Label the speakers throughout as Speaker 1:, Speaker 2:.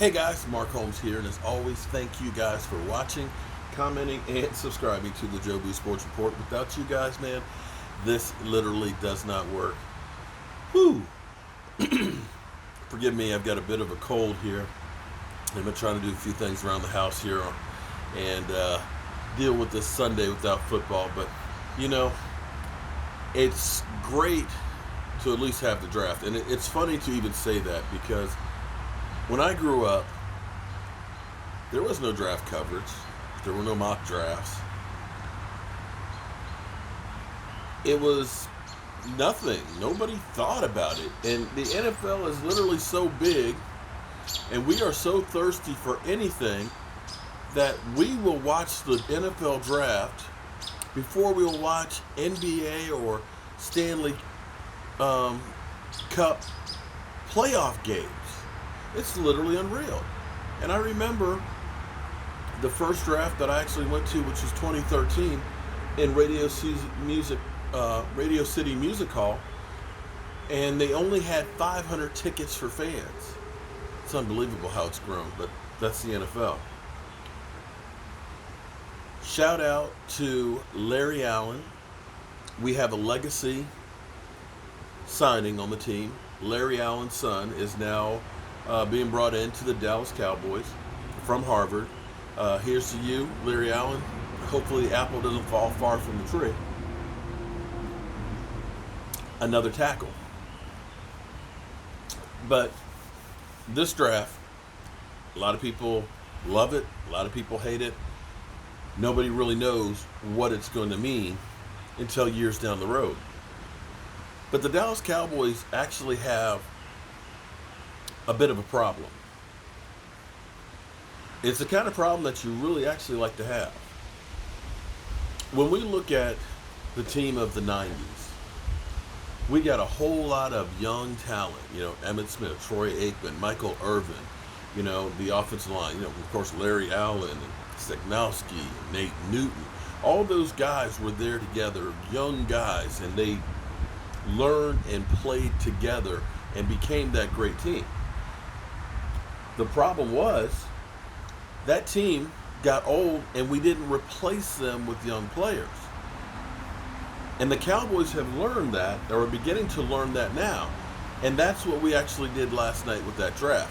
Speaker 1: Hey guys, Mark Holmes here, and as always, thank you guys for watching, commenting, and subscribing to the Joe B Sports Report. Without you guys, man, this literally does not work. Whew. Forgive me, I've got a bit of a cold here. I've been trying to do a few things around the house here and deal with this Sunday without football, but you know, it's great to at least have the draft. And it's funny to even say that because when I grew up, there was no draft coverage. There were no mock drafts. It was nothing. Nobody thought about it. And the NFL is literally so big, and we are so thirsty for anything that we will watch the NFL draft before we'll watch NBA or Stanley Cup playoff games. It's literally unreal. And I remember the first draft that I actually went to, which was 2013, in Radio City Music Hall, and they only had 500 tickets for fans. It's unbelievable how it's grown, but that's the NFL. Shout out to Larry Allen. We have a legacy signing on the team. Larry Allen's son is now being brought into the Dallas Cowboys from Harvard. Here's to you, Larry Allen. Hopefully the apple doesn't fall far from the tree. Another tackle. But this draft, a lot of people love it, a lot of people hate it. Nobody really knows what it's going to mean until years down the road. But the Dallas Cowboys actually have a bit of a problem. It's the kind of problem that you really actually like to have. When we look at the team of the 90s, we got a whole lot of young talent. You know, Emmitt Smith, Troy Aikman, Michael Irvin, you know, the offensive line, you know, of course, Larry Allen and Stegnowski, and Nate Newton. All those guys were there together, young guys, and they learned and played together and became that great team. The problem was that team got old and we didn't replace them with young players. And the Cowboys have learned that, or are beginning to learn that now. And that's what we actually did last night with that draft.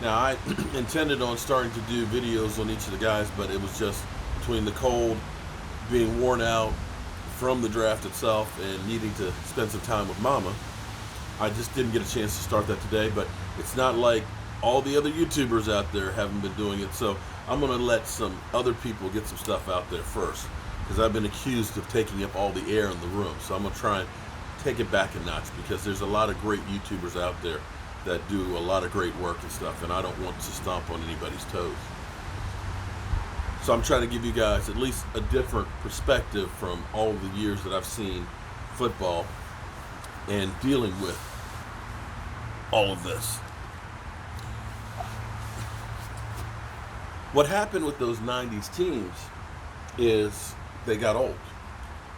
Speaker 1: Now, I intended on starting to do videos on each of the guys, but it was just between the cold, being worn out from the draft itself, and needing to spend some time with Mama. I just didn't get a chance to start that today, but it's not like all the other YouTubers out there haven't been doing it, so I'm going to let some other people get some stuff out there first, because I've been accused of taking up all the air in the room. So I'm going to try and take it back a notch, because there's a lot of great YouTubers out there that do a lot of great work and stuff, and I don't want to stomp on anybody's toes. So I'm trying to give you guys at least a different perspective from all the years that I've seen football and dealing with all of this. What happened with those 90s teams is they got old,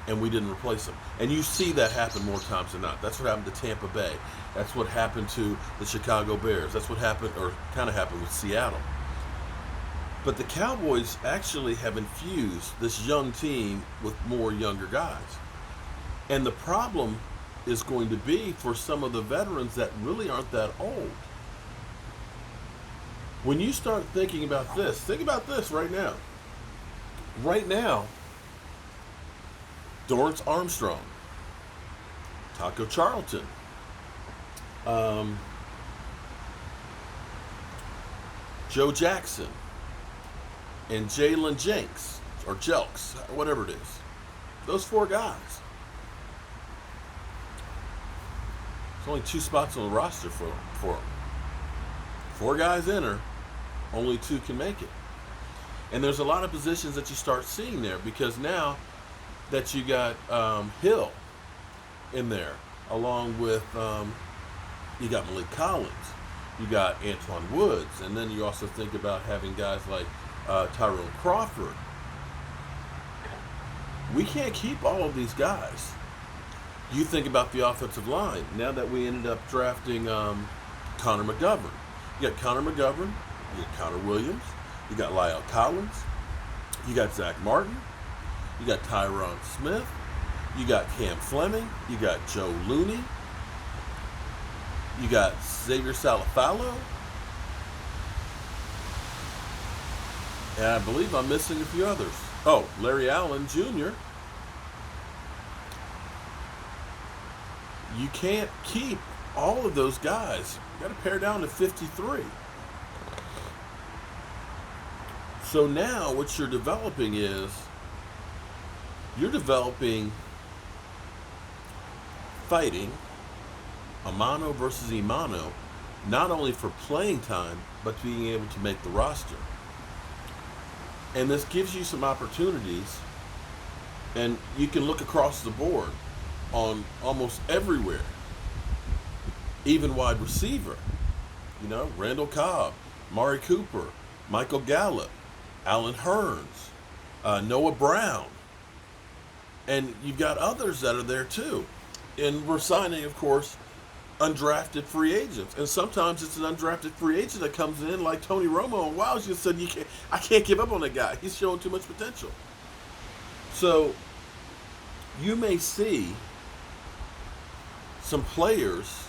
Speaker 1: and we didn't replace them. And you see that happen more times than not. That's what happened to Tampa Bay. That's what happened to the Chicago Bears. That's what happened, or kind of happened with Seattle. But the Cowboys actually have infused this young team with more younger guys. And the problem is going to be for some of the veterans that really aren't that old. When you start thinking about this, think about this right now. Right now, Dorrance Armstrong, Taco Charlton, Joe Jackson, and Jalen Jenks, or Jelks, whatever it is. Those four guys. There's only 2 spots on the roster for them. 4 guys enter, only 2 can make it. And there's a lot of positions that you start seeing there, because now that you got Hill in there, along with you got Malik Collins, you got Antoine Woods, and then you also think about having guys like Tyrone Crawford. We can't keep all of these guys. You think about the offensive line. Now that we ended up drafting Connor McGovern. You got Connor McGovern, You got Connor Williams. You got Lyle Collins. You got Zach Martin. You got Tyron Smith. You got Cam Fleming. You got Joe Looney. You got Xavier Salafalo. And I believe I'm missing a few others. Oh, Larry Allen Jr. You can't keep all of those guys. You got to pare down to 53. So now what you're developing is you're developing fighting, Amano versus Imano, not only for playing time, but being able to make the roster. And this gives you some opportunities, and you can look across the board on almost everywhere, even wide receiver. You know, Randall Cobb, Mari Cooper, Michael Gallup, Alan Hearns, Noah Brown. And you've got others that are there too. And we're signing, of course, undrafted free agents. And sometimes it's an undrafted free agent that comes in like Tony Romo, and wow, you said I can't give up on that guy. He's showing too much potential. So you may see some players,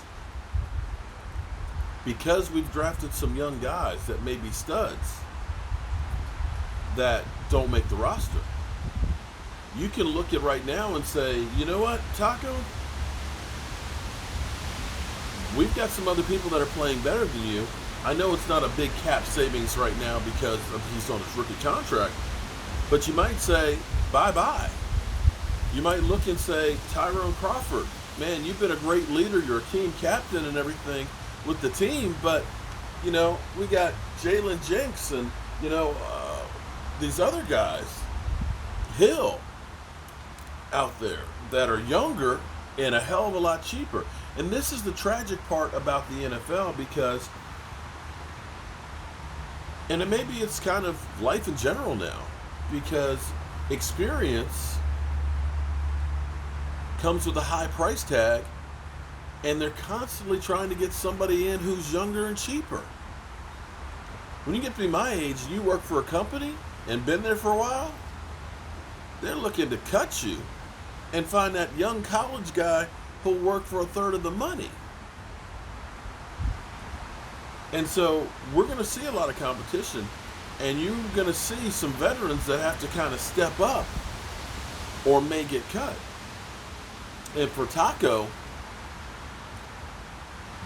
Speaker 1: because we've drafted some young guys that may be studs, that don't make the roster. You can look at right now and say, you know what, Taco? We've got some other people that are playing better than you. I know it's not a big cap savings right now because he's on his rookie contract, but you might say, bye-bye. You might look and say, Tyrone Crawford, man, you've been a great leader. You're a team captain and everything with the team, but, you know, we got Jalen Jenks and, you know, these other guys, Hill, out there that are younger and a hell of a lot cheaper. And this is the tragic part about the NFL, because, and it maybe it's kind of life in general now, because experience comes with a high price tag, and they're constantly trying to get somebody in who's younger and cheaper. When you get to be my age and you work for a company and been there for a while, they're looking to cut you and find that young college guy who'll work for a third of the money. And so we're going to see a lot of competition, and you're going to see some veterans that have to kind of step up or may get cut. And for Taco,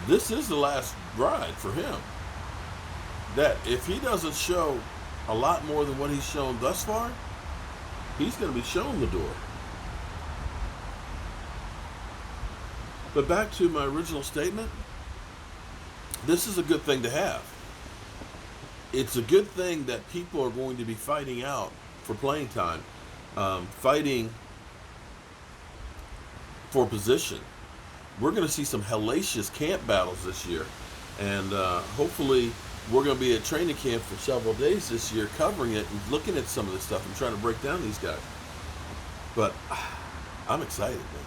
Speaker 1: this is the last ride for him. That if he doesn't show a lot more than what he's shown thus far, he's going to be shown the door. But back to my original statement, this is a good thing to have. It's a good thing that people are going to be fighting out for playing time, fighting for position. We're going to see some hellacious camp battles this year, and hopefully we're going to be at training camp for several days this year, covering it and looking at some of this stuff and trying to break down these guys. But I'm excited, man.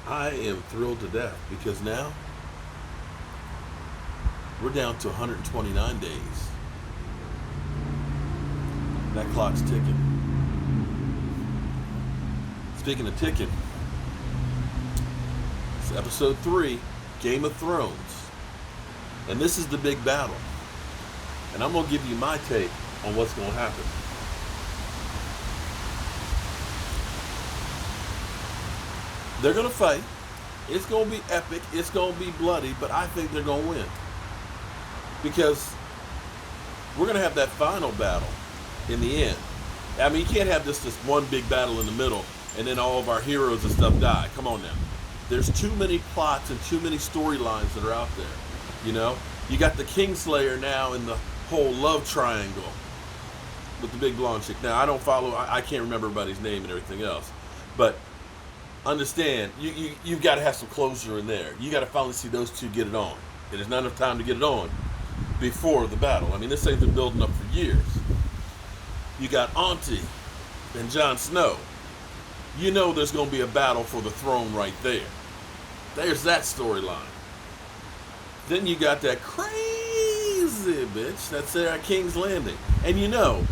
Speaker 1: I am thrilled to death, because now we're down to 129 days. That clock's ticking. Speaking of ticking, it's episode 3, Game of Thrones. And this is the big battle. And I'm going to give you my take on what's going to happen. They're going to fight. It's going to be epic. It's going to be bloody. But I think they're going to win. Because we're going to have that final battle in the end. I mean, you can't have this one big battle in the middle and then all of our heroes and stuff die. Come on now. There's too many plots and too many storylines that are out there. You know? You got the Kingslayer now in the whole love triangle with the big blonde chick. Now, I don't follow. I can't remember everybody's name and everything else. But understand, you've got to have some closure in there. You got to finally see those two get it on. There's not enough time to get it on before the battle. I mean, this thing's been building up for years. You got Auntie and Jon Snow. You know there's going to be a battle for the throne right there. There's that storyline. Then you got that crazy crazy bitch that's there at King's Landing. And you know,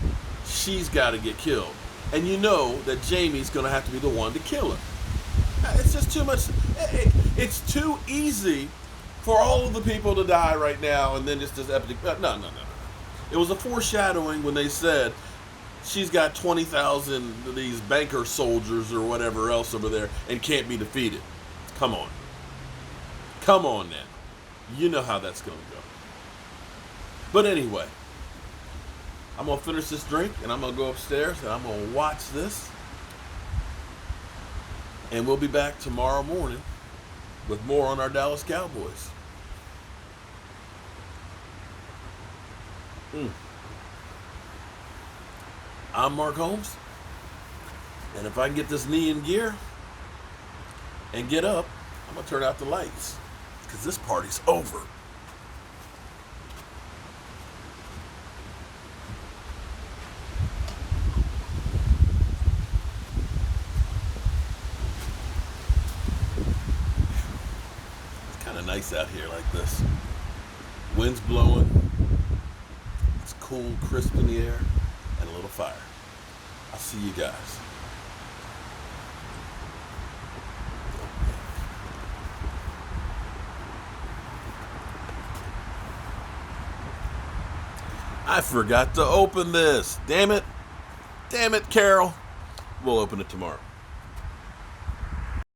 Speaker 1: she's got to get killed. And you know that Jamie's going to have to be the one to kill her. It's just too much. It's too easy for all of the people to die right now and then just this epic. No. It was a foreshadowing when they said she's got 20,000 of these banker soldiers or whatever else over there and can't be defeated. Come on. Come on now. You know how that's going to go. But anyway, I'm going to finish this drink and I'm going to go upstairs and I'm going to watch this. And we'll be back tomorrow morning with more on our Dallas Cowboys. I'm Mark Holmes. And if I can get this knee in gear and get up, I'm going to turn out the lights. Because this party's over. It's kind of nice out here like this. Wind's blowing. It's cool, crisp in the air, and a little fire. I'll see you guys. I forgot to open this. Damn it. Damn it, Carol. We'll open it tomorrow.